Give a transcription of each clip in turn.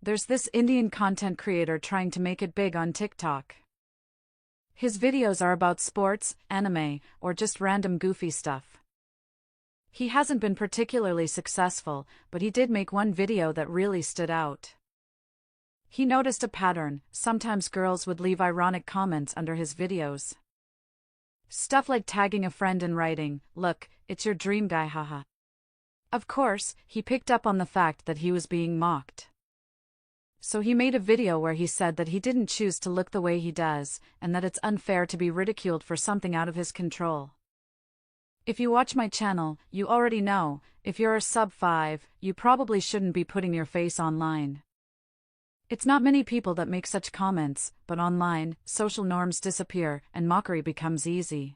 There's this Indian content creator trying to make it big on TikTok. His videos are about sports, anime, or just random goofy stuff. He hasn't been particularly successful, but he did make one video that really stood out. He noticed a pattern: sometimes girls would leave ironic comments under his videos. Stuff like tagging a friend and writing, "Look, it's your dream guy, haha." Of course, he picked up on the fact that he was being mocked. So he made a video where he said that he didn't choose to look the way he does, and that it's unfair to be ridiculed for something out of his control. If you watch my channel, you already know, if you're a sub 5, you probably shouldn't be putting your face online. It's not many people that make such comments, but online, social norms disappear and mockery becomes easy.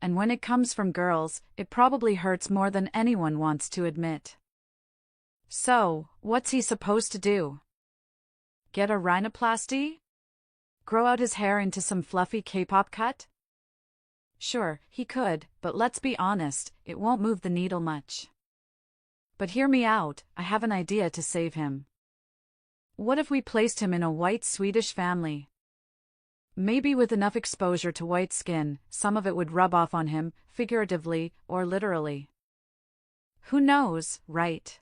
And when it comes from girls, it probably hurts more than anyone wants to admit. So, what's he supposed to do? Get a rhinoplasty? Grow out his hair into some fluffy K-pop cut? Sure, he could, but let's be honest, it won't move the needle much. But hear me out, I have an idea to save him. What if we placed him in a white Swedish family? Maybe with enough exposure to white skin, some of it would rub off on him, figuratively or literally. Who knows, right?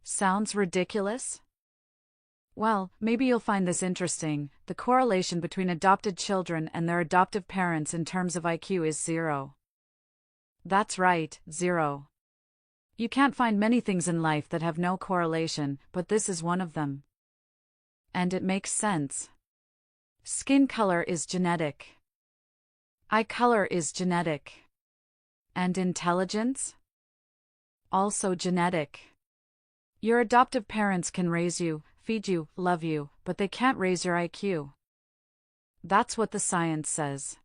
Sounds ridiculous? Well, maybe you'll find this interesting. The correlation between adopted children and their adoptive parents in terms of IQ is 0. That's right, 0. You can't find many things in life that have no correlation, but this is one of them. And it makes sense. Skin color is genetic. Eye color is genetic. And intelligence? Also genetic. Your adoptive parents can raise you, feed you, love you, but they can't raise your IQ. That's what the science says.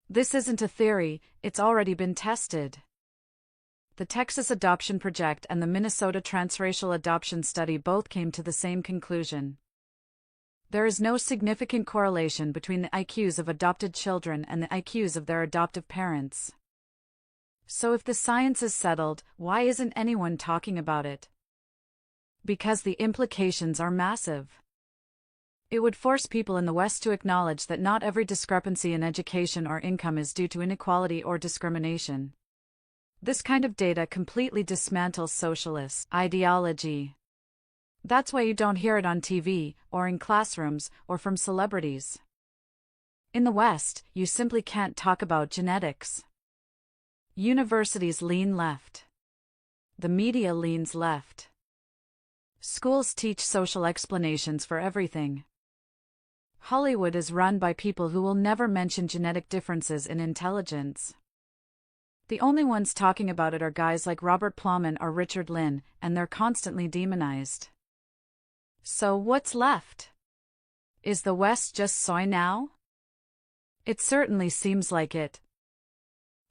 This isn't a theory, it's already been tested. The Texas Adoption Project and the Minnesota Transracial Adoption Study both came to the same conclusion. There is no significant correlation between the IQs of adopted children and the IQs of their adoptive parents. So if the science is settled, why isn't anyone talking about it? Because the implications are massive. It would force people in the West to acknowledge that not every discrepancy in education or income is due to inequality or discrimination. This kind of data completely dismantles socialist ideology. That's why you don't hear it on TV, or in classrooms, or from celebrities. In the West, you simply can't talk about genetics. Universities lean left. The media leans left. Schools teach social explanations for everything. Hollywood is run by people who will never mention genetic differences in intelligence. The only ones talking about it are guys like Robert Plowman or Richard Lynn, and they're constantly demonized. So what's left? Is the West just soy now? It certainly seems like it.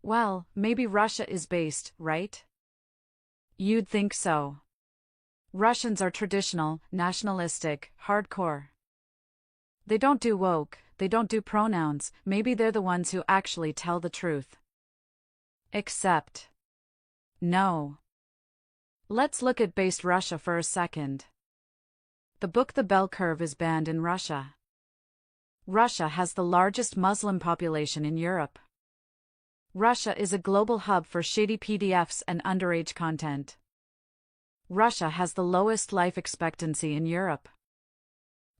Well, maybe Russia is based, right? You'd think so. Russians are traditional, nationalistic, hardcore. They don't do woke, they don't do pronouns, maybe they're the ones who actually tell the truth. Except. No. Let's look at based Russia for a second. The book The Bell Curve is banned in Russia. Russia has the largest Muslim population in Europe. Russia is a global hub for shady PDFs and underage content. Russia has the lowest life expectancy in Europe,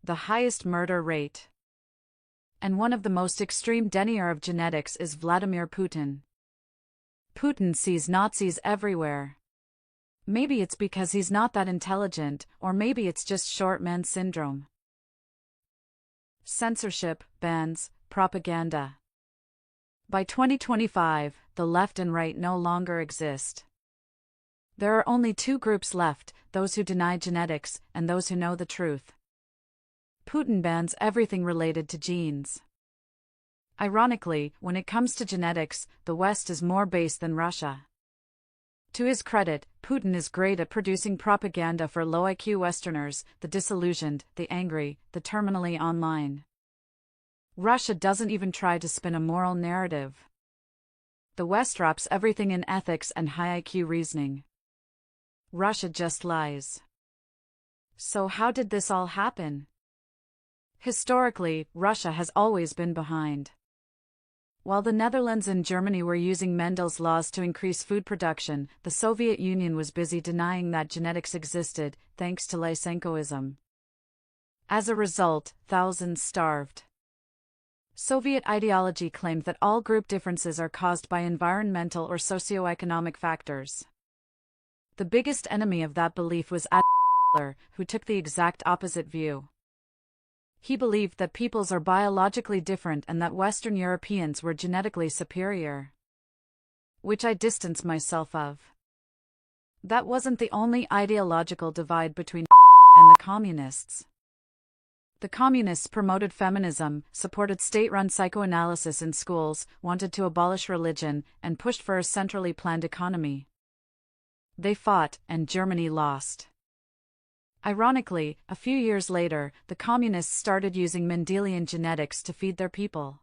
the highest murder rate, and one of the most extreme denier of genetics is Vladimir Putin. Putin sees Nazis everywhere. Maybe it's because he's not that intelligent, or maybe it's just short man syndrome. Censorship, bans, propaganda. By 2025, the left and right no longer exist. There are only two groups left, those who deny genetics, and those who know the truth. Putin bans everything related to genes. Ironically, when it comes to genetics, the West is more based than Russia. To his credit, Putin is great at producing propaganda for low-IQ Westerners, the disillusioned, the angry, the terminally online. Russia doesn't even try to spin a moral narrative. The West wraps everything in ethics and high IQ reasoning. Russia just lies. So how did this all happen? Historically, Russia has always been behind. While the Netherlands and Germany were using Mendel's laws to increase food production, the Soviet Union was busy denying that genetics existed, thanks to Lysenkoism. As a result, thousands starved. Soviet ideology claimed that all group differences are caused by environmental or socioeconomic factors. The biggest enemy of that belief was Adolf Hitler, who took the exact opposite view. He believed that peoples are biologically different and that Western Europeans were genetically superior. Which I distance myself of. That wasn't the only ideological divide between and the communists. The communists promoted feminism, supported state-run psychoanalysis in schools, wanted to abolish religion, and pushed for a centrally planned economy. They fought, and Germany lost. Ironically, a few years later, the communists started using Mendelian genetics to feed their people.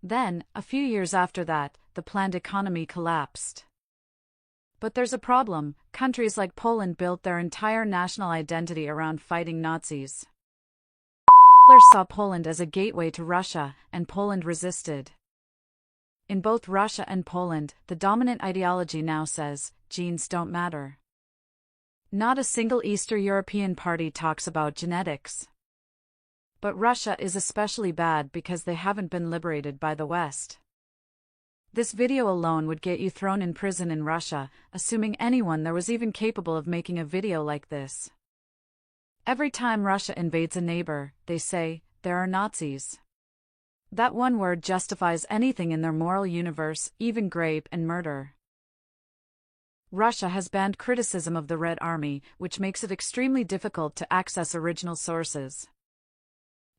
Then, a few years after that, the planned economy collapsed. But there's a problem: countries like Poland built their entire national identity around fighting Nazis. Hitler saw Poland as a gateway to Russia, and Poland resisted. In both Russia and Poland, the dominant ideology now says, genes don't matter. Not a single Eastern European party talks about genetics. But Russia is especially bad because they haven't been liberated by the West. This video alone would get you thrown in prison in Russia, assuming anyone there was even capable of making a video like this. Every time Russia invades a neighbor, they say, there are Nazis. That one word justifies anything in their moral universe, even rape and murder. Russia has banned criticism of the Red Army, which makes it extremely difficult to access original sources.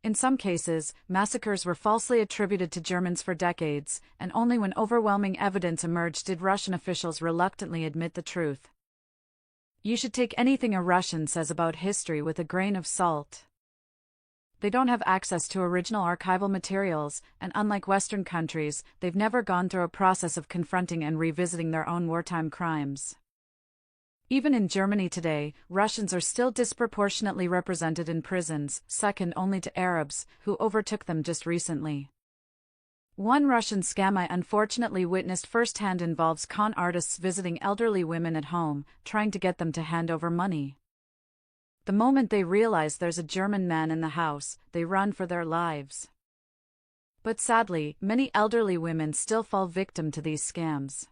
In some cases, massacres were falsely attributed to Germans for decades, and only when overwhelming evidence emerged did Russian officials reluctantly admit the truth. You should take anything a Russian says about history with a grain of salt. They don't have access to original archival materials, and unlike Western countries, they've never gone through a process of confronting and revisiting their own wartime crimes. Even in Germany today, Russians are still disproportionately represented in prisons, second only to Arabs, who overtook them just recently. One Russian scam I unfortunately witnessed firsthand involves con artists visiting elderly women at home, trying to get them to hand over money. The moment they realize there's a German man in the house, they run for their lives. But sadly, many elderly women still fall victim to these scams.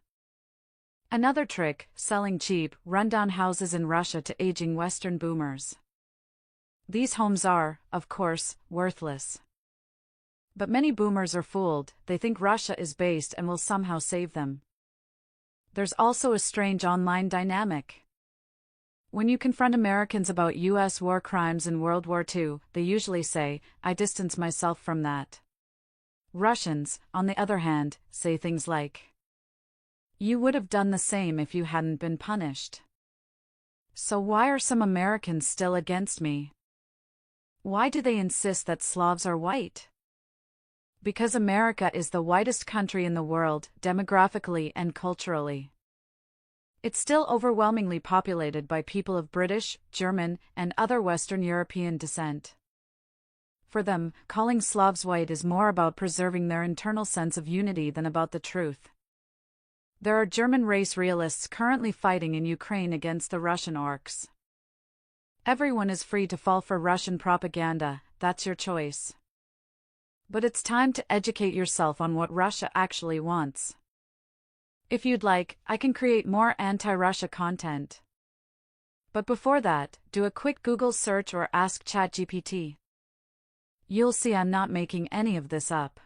Another trick: selling cheap, rundown houses in Russia to aging Western boomers. These homes are, of course, worthless. But many boomers are fooled. They think Russia is based and will somehow save them. There's also a strange online dynamic. When you confront Americans about U.S. war crimes in World War II, they usually say, "I distance myself from that." Russians, on the other hand, say things like, "You would have done the same if you hadn't been punished." So why are some Americans still against me? Why do they insist that Slavs are white? Because America is the whitest country in the world, demographically and culturally. It's still overwhelmingly populated by people of British, German, and other Western European descent. For them, calling Slavs white is more about preserving their internal sense of unity than about the truth. There are German race realists currently fighting in Ukraine against the Russian orcs. Everyone is free to fall for Russian propaganda, that's your choice. But it's time to educate yourself on what Russia actually wants. If you'd like, I can create more anti-Russia content. But before that, do a quick Google search or ask ChatGPT. You'll see I'm not making any of this up.